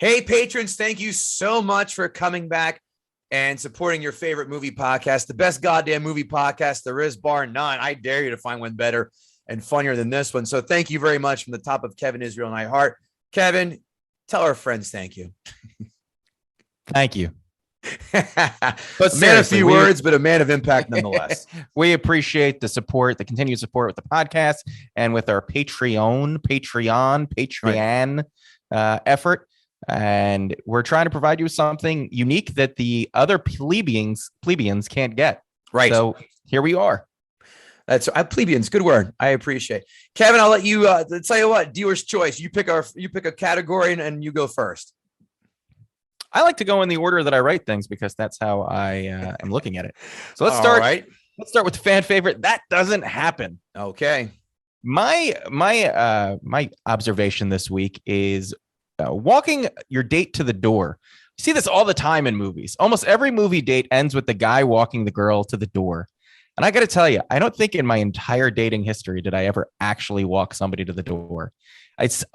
Hey, patrons, thank you so much for coming back and supporting your favorite movie podcast, the best goddamn movie podcast there is, bar none. I dare you to find one better and funnier than this one. So thank you very much from the top of Kevin Israel and I Heart. Kevin, tell our friends thank you. Thank you. But man of few words, but a man of impact nonetheless. We appreciate the support, the continued support with the podcast and with our Patreon effort. And we're trying to provide you with something unique that the other plebeians can't get. Right. So here we are. That's plebeians. Good word. I appreciate. Kevin, I'll let you tell you what, dealer's choice. You pick a category and you go first. I like to go in the order that I write things because that's how I am looking at it. So let's start. Right. Let's start with the fan favorite. That doesn't happen. Okay. My observation this week is walking your date to the door. You see this all the time in movies. Almost every movie date ends with the guy walking the girl to the door. And I got to tell you, I don't think in my entire dating history did I ever actually walk somebody to the door.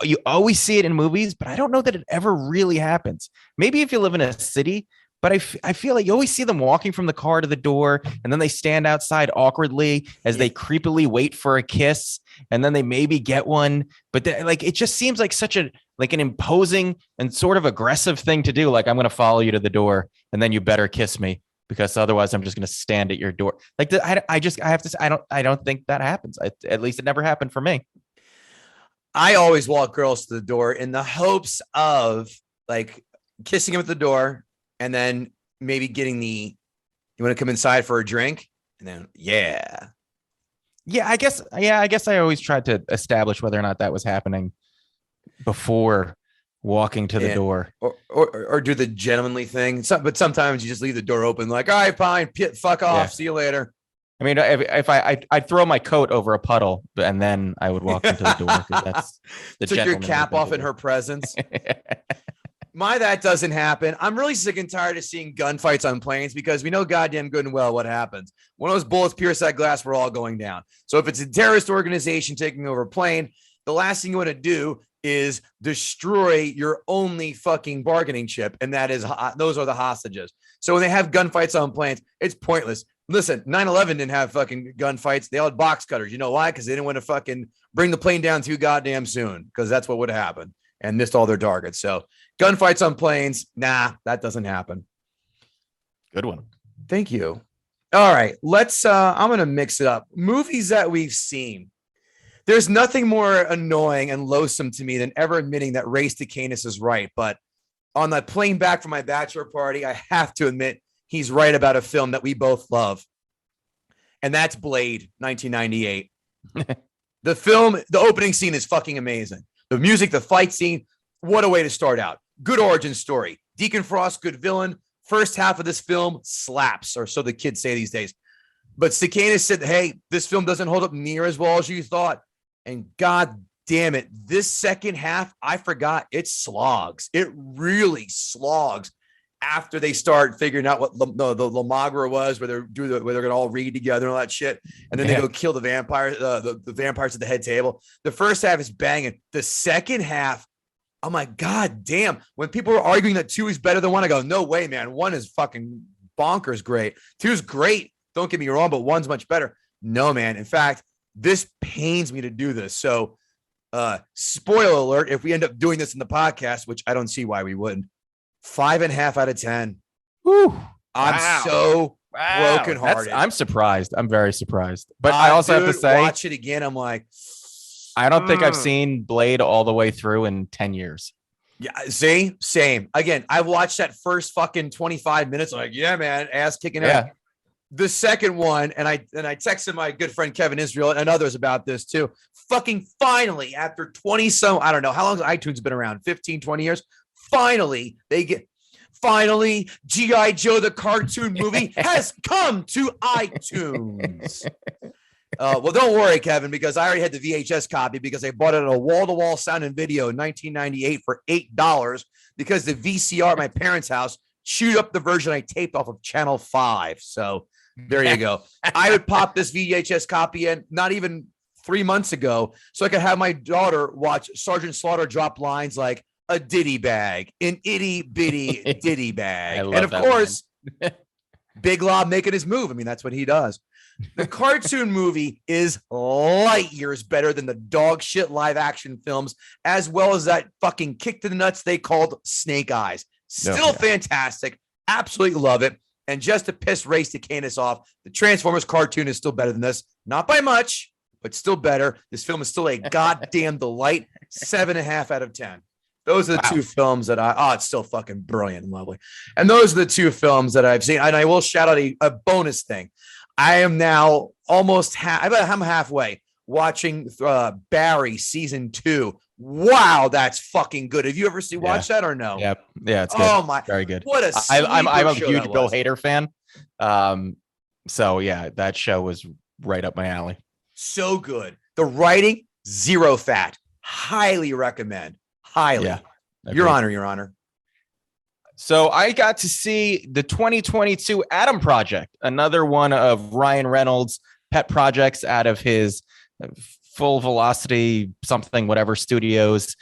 You always see it in movies, but I don't know that it ever really happens. Maybe if you live in a city, but I feel like you always see them walking from the car to the door, and then they stand outside awkwardly as they creepily wait for a kiss, and then they maybe get one. But it just seems like such an imposing and sort of aggressive thing to do. Like, I'm going to follow you to the door, and then you better kiss me, because otherwise I'm just going to stand at your door. I have to say, I don't think that happens. At least it never happened for me. I always walk girls to the door in the hopes of kissing them at the door and then maybe getting you want to come inside for a drink? And then, yeah. I guess I always tried to establish whether or not that was happening before walking to the door, or do the gentlemanly thing. But sometimes you just leave the door open, like, all right, fine, fuck off, see you later. I mean, if I'd throw my coat over a puddle and then I would walk into the door. That's the took your cap off in her presence. That doesn't happen. I'm really sick and tired of seeing gunfights on planes because we know goddamn good and well what happens. One of those bullets pierce that glass, we're all going down. So if it's a terrorist organization taking over a plane, the last thing you want to do is destroy your only fucking bargaining chip, and that is those are the hostages. So when they have gunfights on planes, it's pointless. Listen, 9/11 didn't have fucking gunfights. They all had box cutters. You know why? Because they didn't want to fucking bring the plane down too goddamn soon, because that's what would happen, and missed all their targets. So gunfights on planes, nah, that doesn't happen. Good one. Thank you. All right, let's I'm gonna mix it up. Movies that we've seen. There's nothing more annoying and loathsome to me than ever admitting that Ray Stacanis is right. But on the plane back from my bachelor party, I have to admit he's right about a film that we both love. And that's Blade, 1998. The film, the opening scene is fucking amazing. The music, the fight scene, what a way to start out. Good origin story. Deacon Frost, good villain. First half of this film slaps, or so the kids say these days. But Stacanis said, hey, this film doesn't hold up near as well as you thought. And God damn it, this second half, I forgot, it slogs. It really slogs after they start figuring out what the Lamagra was, where they're going to all read together and all that shit. And then they go kill the vampires, the vampires at the head table. The first half is banging. The second half, oh my God damn. When people are arguing that 2 is better than 1, I go, no way, man. 1 is fucking bonkers great. 2 is great. Don't get me wrong, but 1's much better. No, man. In fact, this pains me to do this. So, spoiler alert, if we end up doing this in the podcast, which I don't see why we wouldn't, 5.5 out of 10. Woo. I'm so brokenhearted. I'm surprised. I'm very surprised. But I also have to say, watch it again. I'm like, I don't think I've seen Blade all the way through in 10 years. Yeah, see, same. Again, I watched that first fucking 25 minutes. I'm like, yeah, man, ass kicking out. The second one, and I texted my good friend Kevin Israel and others about this too. Fucking finally, after 20 some, I don't know, how long has iTunes been around? 15, 20 years? Finally, G.I. Joe, the cartoon movie, has come to iTunes. Well, don't worry, Kevin, because I already had the VHS copy because I bought it at a wall-to-wall sound and video in 1998 for $8 because the VCR at my parents' house chewed up the version I taped off of Channel 5. So there you go. I would pop this VHS copy in not even 3 months ago so I could have my daughter watch Sergeant Slaughter drop lines like, a ditty bag, an itty bitty ditty bag. I love And of that course, Big Lob making his move. I mean, that's what he does. The cartoon movie is light years better than the dog shit live action films, as well as that fucking kick to the nuts they called Snake Eyes. Still fantastic. Absolutely love it. And just to piss Ray Stacanis off, the Transformers cartoon is still better than this. Not by much, but still better. This film is still a goddamn delight. 7.5 out of 10. Those are the two films that it's still fucking brilliant and lovely. And those are the two films that I've seen. And I will shout out a bonus thing. I am now almost I'm halfway watching Barry season 2. Wow, that's fucking good. Have you ever watched that or no? Yeah, it's good. Oh my, very good. What a I'm a show huge that Bill was. Hader fan. So yeah, that show was right up my alley. So good. The writing, zero fat. Highly recommend. Highly. Yeah, Your Honor. So I got to see the 2022 Adam Project, another one of Ryan Reynolds' pet projects out of his Full Velocity something whatever studios,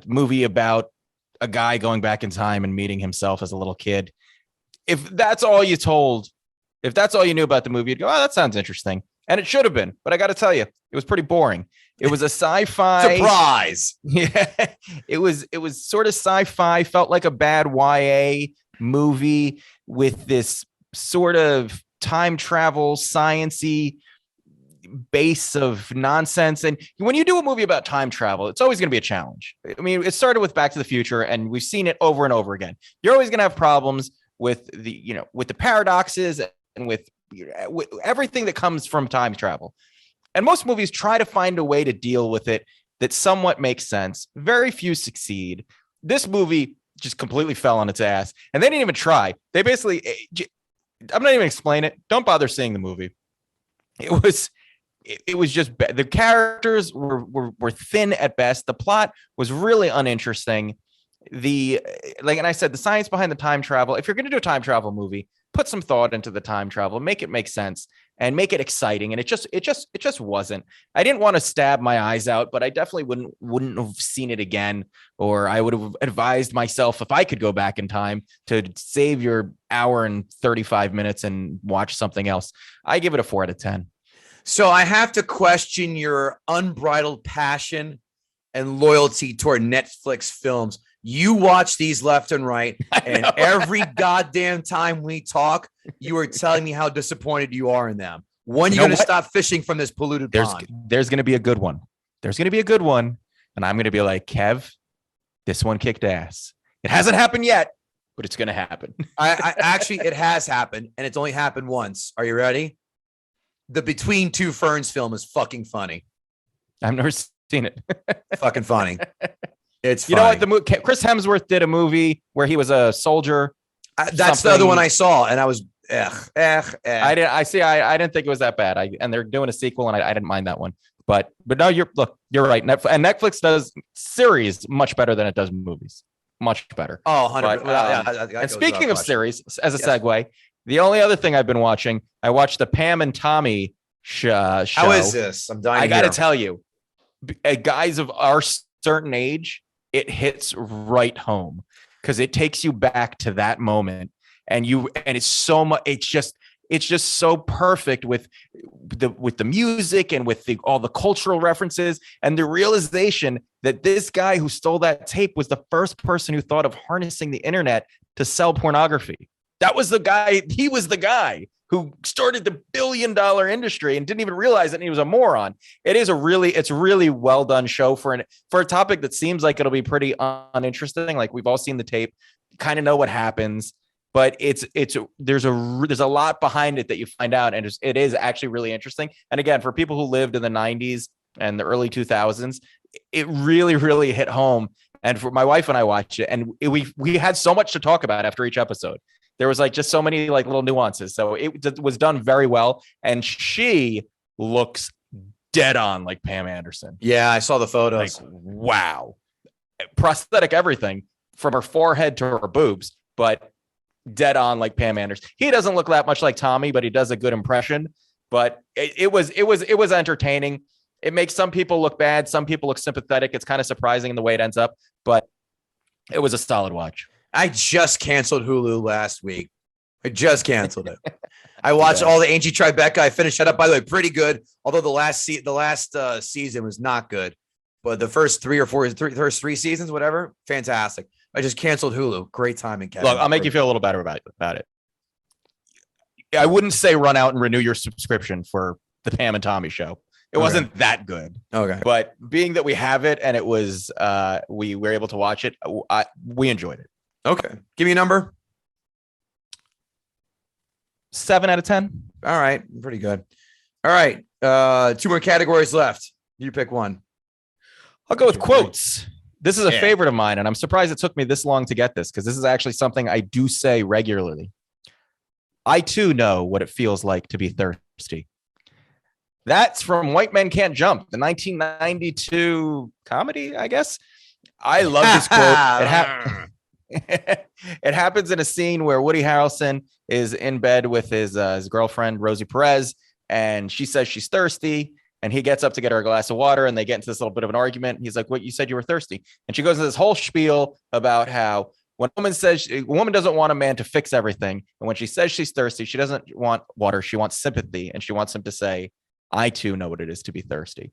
movie about a guy going back in time and meeting himself as a little kid. If that's all you knew about the movie, you'd go, oh, that sounds interesting. And it should have been, but I got to tell you, it was pretty boring. It was a sci-fi surprise. Yeah, it was sort of sci-fi, felt like a bad YA movie with this sort of time travel, science-y base of nonsense. And when you do a movie about time travel, it's always going to be a challenge. I mean, it started with Back to the Future, and we've seen it over and over again. You're always going to have problems with the paradoxes and with everything that comes from time travel. And most movies try to find a way to deal with it that somewhat makes sense. Very few succeed. This movie just completely fell on its ass, and they didn't even try. They basically, I'm not even explain it. Don't bother seeing the movie. It was just the characters were thin at best. The plot was really uninteresting. And I said, the science behind the time travel. If you're going to do a time travel movie, put some thought into the time travel, make it make sense, and make it exciting. And it just wasn't. I didn't want to stab my eyes out, but I definitely wouldn't have seen it again. Or I would have advised myself, if I could go back in time, to save your hour and 35 minutes and watch something else. I give it a 4 out of 10. So I have to question your unbridled passion and loyalty toward Netflix films. You watch these left and right, and every goddamn time we talk, you are telling me how disappointed you are in them. When are you going to stop fishing from this polluted pond? There's going to be a good one. There's going to be a good one, and I'm going to be like, Kev, this one kicked ass. It hasn't happened yet, but it's going to happen. I actually, it has happened, and it's only happened once. Are you ready? The Between Two Ferns film is fucking funny. I've never seen it. Fucking funny. It's funny. You know what? Chris Hemsworth did a movie where he was a soldier. That's the other one I saw, and I was I didn't think it was that bad. And they're doing a sequel, and I didn't mind that one. But no, you're right. Netflix does series much better than it does movies. Much better. Oh, 100%. But, and speaking of series, as a segue, the only other thing I've been watching, I watched the Pam and Tommy show. How is this? I'm dying. I got to tell you, guys of our certain age, it hits right home because it takes you back to that moment, and it's so much. It's just so perfect with the music and with all the cultural references and the realization that this guy who stole that tape was the first person who thought of harnessing the internet to sell pornography. That was the guy. He was the guy who started the billion-dollar industry and didn't even realize it. And he was a moron. It's really well done show for a topic that seems like it'll be pretty uninteresting. Like, we've all seen the tape, kind of know what happens, but there's a lot behind it that you find out. And it is actually really interesting. And again, for people who lived in the 90s and the early 2000s, it really, really hit home. And for my wife and I watched it, and we had so much to talk about after each episode. There was just so many little nuances. So it was done very well. And she looks dead on like Pam Anderson. Yeah, I saw the photos. Wow. Prosthetic everything from her forehead to her boobs, but dead on like Pam Anderson. He doesn't look that much like Tommy, but he does a good impression. But it was entertaining. It makes some people look bad. Some people look sympathetic. It's kind of surprising in the way it ends up. But It was a solid watch. I just canceled Hulu last week. I just canceled it. I watched all the Angie Tribeca. I finished that up, by the way, pretty good. Although the last season was not good, but the first first three seasons, whatever, fantastic. I just canceled Hulu. Great timing, Kevin. Look, I'll make you feel a little better about it. I wouldn't say run out and renew your subscription for the Pam and Tommy show. It wasn't that good. Okay. But being that we have it and it was we were able to watch it, we enjoyed it. Okay. Give me a number. 7 out of 10. All right. Pretty good. All right. 2 more categories left. You pick one. I'll go with quotes. This is a Yeah. favorite of mine, and I'm surprised it took me this long to get this because this is actually something I do say regularly. I too know what it feels like to be thirsty. That's from White Men Can't Jump, the 1992 comedy, I guess. I love this quote. It happens in a scene where Woody Harrelson is in bed with his girlfriend, Rosie Perez, and she says she's thirsty. And he gets up to get her a glass of water, and they get into this little bit of an argument. He's like, "What? You said you were thirsty?" And she goes into this whole spiel about how when a woman doesn't want a man to fix everything, and when she says she's thirsty, she doesn't want water. She wants sympathy, and she wants him to say, "I too know what it is to be thirsty."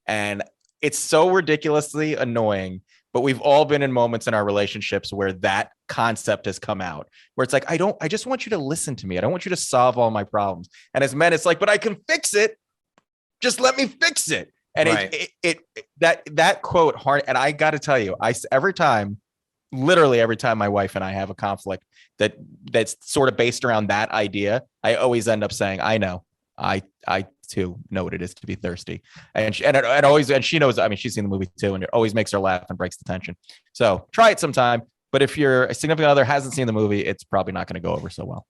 And it's so ridiculously annoying, but we've all been in moments in our relationships where that concept has come out, where it's like, I just want you to listen to me. I don't want you to solve all my problems. And as men, it's like, but I can fix it. Just let me fix it. And Right. that quote hard. And I got to tell you, literally every time my wife and I have a conflict that's sort of based around that idea, I always end up saying, I know, I too know what it is to be thirsty. And she knows, I mean, she's seen the movie too, and it always makes her laugh and breaks the tension. So try it sometime. But if your significant other hasn't seen the movie, it's probably not going to go over so well.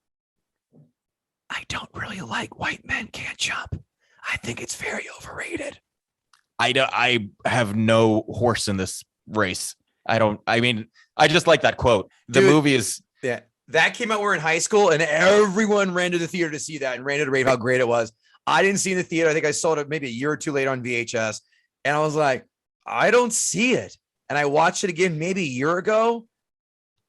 I don't really like White Men Can't Jump. I think it's very overrated. I have no horse in this race. I just like that quote. The movie is. Yeah. That came out when we were in high school, and everyone ran to the theater to see that and ran to rave how great it was. I didn't see it in the theater. I think I saw it maybe a year or two later on VHS. And I was like, I don't see it. And I watched it again maybe a year ago.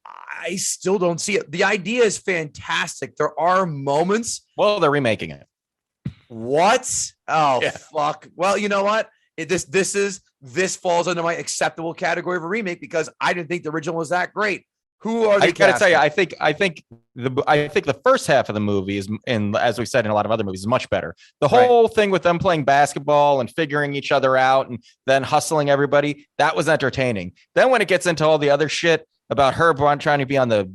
I still don't see it. The idea is fantastic. There are moments. Well, they're remaking it. What? Oh, yeah. Fuck. Well, you know what? This falls under my acceptable category of a remake because I didn't think the original was that great. Who are they? I gotta tell you, I think the first half of the movie is, as we said in a lot of other movies, is much better. The whole thing with them playing basketball and figuring each other out and then hustling everybody, that was entertaining. Then when it gets into all the other shit about her trying to be on the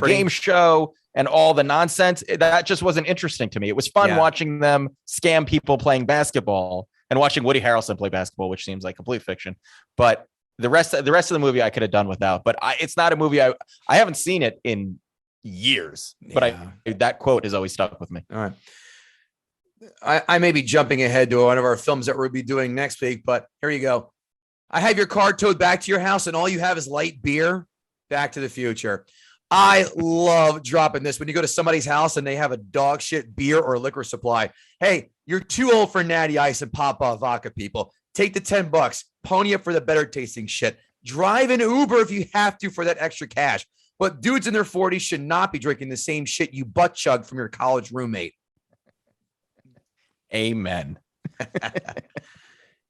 game show and all the nonsense, that just wasn't interesting to me. It was fun watching them scam people playing basketball and watching Woody Harrelson play basketball, which seems like complete fiction. But the rest of the movie I could have done without. But it's not a movie I haven't seen it in years. But that quote has always stuck with me. All right. I may be jumping ahead to one of our films that we'll be doing next week, but here you go. I have your car towed back to your house, and all you have is light beer. Back to the Future. I love dropping this when you go to somebody's house and they have a dog shit beer or liquor supply. Hey, you're too old for Natty Ice and Papa vodka, people. Take the $10, pony up for the better tasting shit. Drive an Uber if you have to for that extra cash. But dudes in their 40s should not be drinking the same shit you butt chugged from your college roommate. Amen.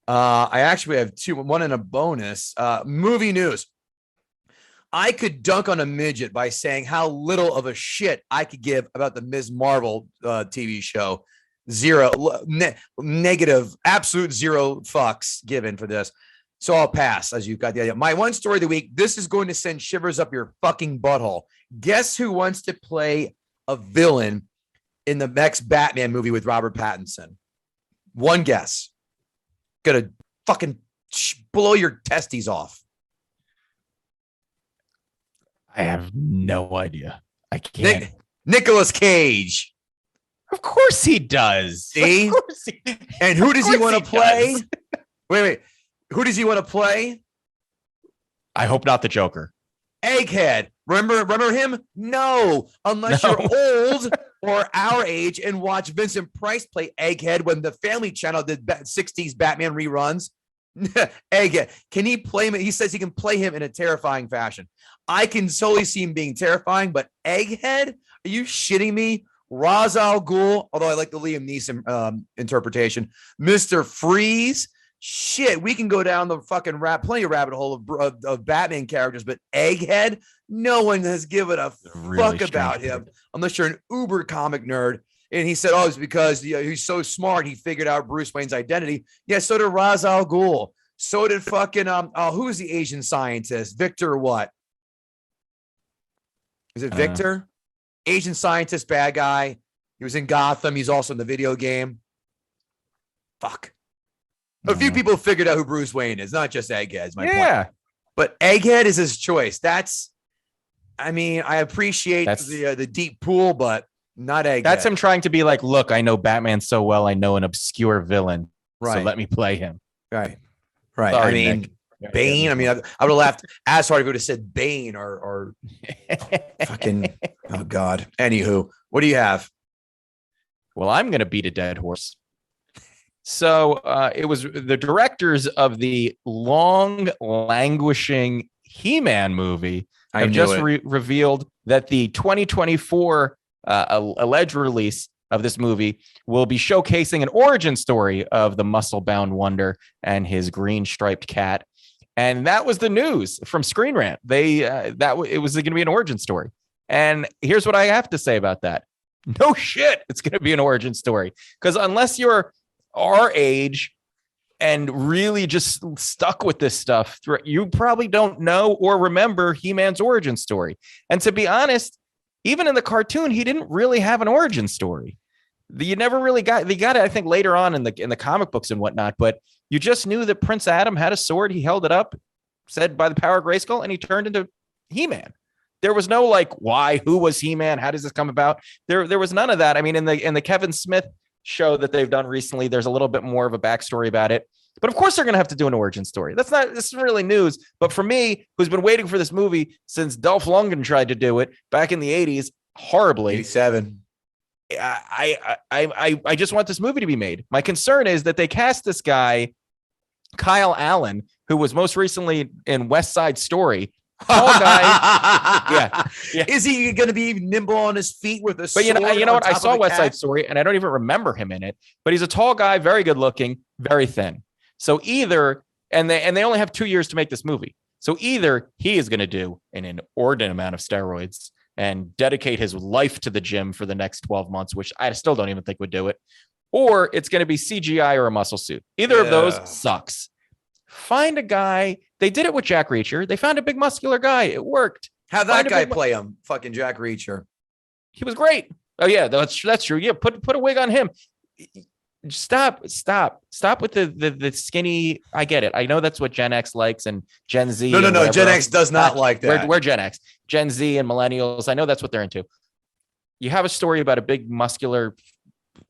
I actually have one and a bonus. Movie news. I could dunk on a midget by saying how little of a shit I could give about the Ms. Marvel TV show. Zero, negative, absolute zero fucks given for this. So I'll pass, as you've got the idea. My one story of the week, this is going to send shivers up your fucking butthole. Guess who wants to play a villain in the next Batman movie with Robert Pattinson? One guess. Gonna fucking blow your testes off. I have no idea. I can't. Nicolas Cage. Of course he does. See? And who does he want to play? Wait. Who does he want to play? I hope not the Joker. Egghead. Remember him? No. Unless you're old or our age and watch Vincent Price play Egghead when the Family Channel did 60s Batman reruns. Egghead. Can he play him? He says he can play him in a terrifying fashion. I can totally see him being terrifying, but Egghead? Are you shitting me? Ra's al Ghul, although I like the Liam Neeson interpretation. Mr. Freeze. Shit, we can go down the fucking plenty of rabbit hole of Batman characters, but Egghead, no one has given a fuck about him unless you're an uber comic nerd. And he said, "Oh, it's because he's so smart. He figured out Bruce Wayne's identity." Yeah, so did Ra's al Ghul. So did fucking who is the Asian scientist? Victor what? Is it Victor? Asian scientist, bad guy. He was in Gotham. He's also in the video game. Fuck. A few people figured out who Bruce Wayne is, not just Egghead. Is my point. But Egghead is his choice. I appreciate the deep pool, but not Egghead. That's him trying to be like, look, I know Batman so well. I know an obscure villain. Right. So let me play him. Right. Sorry, Nick. Bane. I would have laughed as hard if it would have said Bane or fucking, oh God. Anywho, what do you have? Well, I'm going to beat a dead horse. So it was the directors of the long languishing He-Man movie have just revealed that the 2024 alleged release of this movie will be showcasing an origin story of the muscle-bound wonder and his green striped cat. And that was the news from Screen Rant. It was going to be an origin story. And here's what I have to say about that. No shit, it's going to be an origin story. Because unless you're our age and really just stuck with this stuff, you probably don't know or remember He-Man's origin story. And to be honest, even in the cartoon, he didn't really have an origin story. You never really got it, I think, later on in the comic books and whatnot, but you just knew that Prince Adam had a sword. He held it up, said by the power of Grayskull, and he turned into He-Man. There was no like, why, who was He-Man? How does this come about? There was none of that. I mean, in the Kevin Smith show that they've done recently, there's a little bit more of a backstory about it. But of course they're going to have to do an origin story. This is really news. But for me, who's been waiting for this movie since Dolph Lundgren tried to do it back in the 80s, horribly. 87. I just want this movie to be made. My concern is that they cast this guy, Kyle Allen, who was most recently in West Side Story. Tall guy. Yeah. Is he going to be nimble on his feet with a sword? But you know what? I saw West Side Story, and I don't even remember him in it. But he's a tall guy, very good looking, very thin. So either, and they only have 2 years to make this movie. So either he is going to do an inordinate amount of steroids and dedicate his life to the gym for the next 12 months, which I still don't even think would do it, or it's going to be CGI or a muscle suit. Either of those sucks. Find a guy. They did it with Jack Reacher. They found a big muscular guy. It worked. How'd that guy play him? Fucking Jack Reacher. He was great. Oh yeah, that's true. Yeah, put a wig on him. Stop with the skinny. I get it. I know that's what Gen X likes and Gen Z. No. Gen X does not like that. We're Gen X, Gen Z, and millennials. I know that's what they're into. You have a story about a big muscular,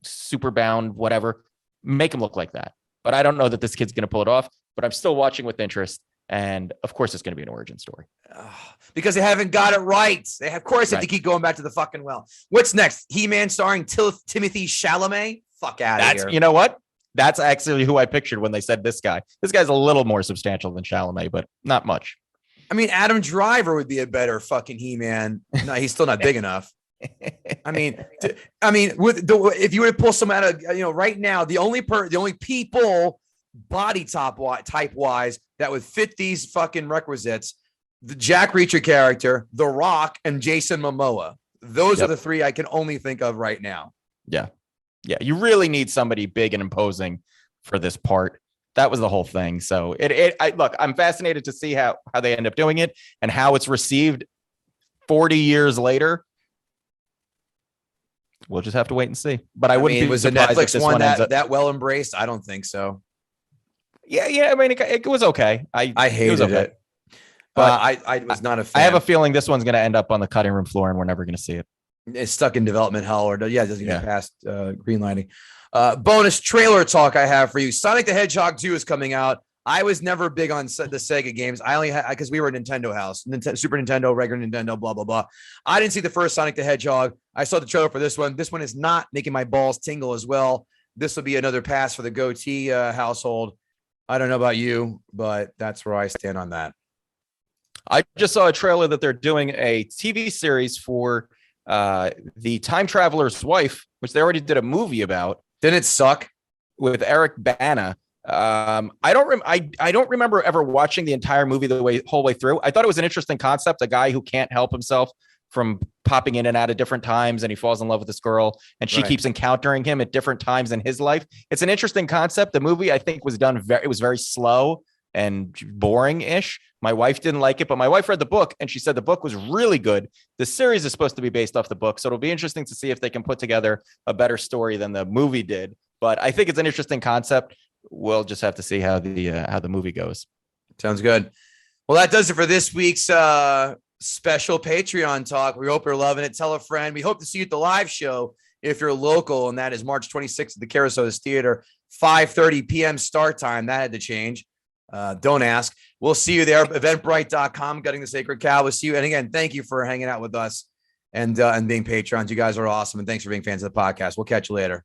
super bound, whatever. Make him look like that. But I don't know that this kid's going to pull it off. But I'm still watching with interest. And of course, it's going to be an origin story. Because they haven't got it right. They have to keep going back to the fucking well. What's next? He-Man starring Timothy Chalamet? Fuck out of here. You know what? That's actually who I pictured when they said this guy. This guy's a little more substantial than Chalamet, but not much. I mean, Adam Driver would be a better fucking He-Man. No, he's still not big enough. If you were to pull some out of, right now, the only people body type wise that would fit these fucking requisites, the Jack Reacher character, The Rock, and Jason Momoa. Those are the three I can only think of right now. Yeah. You really need somebody big and imposing for this part. That was the whole thing. So look, I'm fascinated to see how they end up doing it and how it's received 40 years later. We'll just have to wait and see. But I wouldn't be was the Netflix one that well embraced? I don't think so. Yeah. I mean, it was okay. I hated it. But I was not a fan. I have a feeling this one's going to end up on the cutting room floor, and we're never going to see it. It's stuck in development hell, or it doesn't get past green lighting. Bonus trailer talk I have for you. Sonic the Hedgehog 2 is coming out. I was never big on the Sega games. I only had, because we were a Nintendo house, Super Nintendo, regular Nintendo, blah, blah, blah. I didn't see the first Sonic the Hedgehog. I saw the trailer for this one. This one is not making my balls tingle as well. This will be another pass for the goatee household. I don't know about you, but that's where I stand on that. I just saw a trailer that they're doing a TV series for the Time Traveler's Wife, which they already did a movie about. Didn't it suck? With Eric Bana. I don't remember ever watching the entire movie whole way through. I thought it was an interesting concept. A guy who can't help himself from popping in and out at different times, and he falls in love with this girl, and she keeps encountering him at different times in his life. It's an interesting concept. The movie, I think, was done it was very slow and boring-ish. My wife didn't like it, but my wife read the book and she said the book was really good. The series is supposed to be based off the book, so it'll be interesting to see if they can put together a better story than the movie did. But I think it's an interesting concept. We'll just have to see how the movie goes. Sounds good. Well, that does it for this week's special Patreon talk. We hope you're loving it. Tell a friend. We hope to see you at the live show if you're local, and that is March 26th at the Kerasotes Theater, 5:30 p.m. start time. That had to change. Don't ask. We'll see you there. Eventbrite.com, Gutting the Sacred Cow. We'll see you. And again, thank you for hanging out with us and being patrons. You guys are awesome. And thanks for being fans of the podcast. We'll catch you later.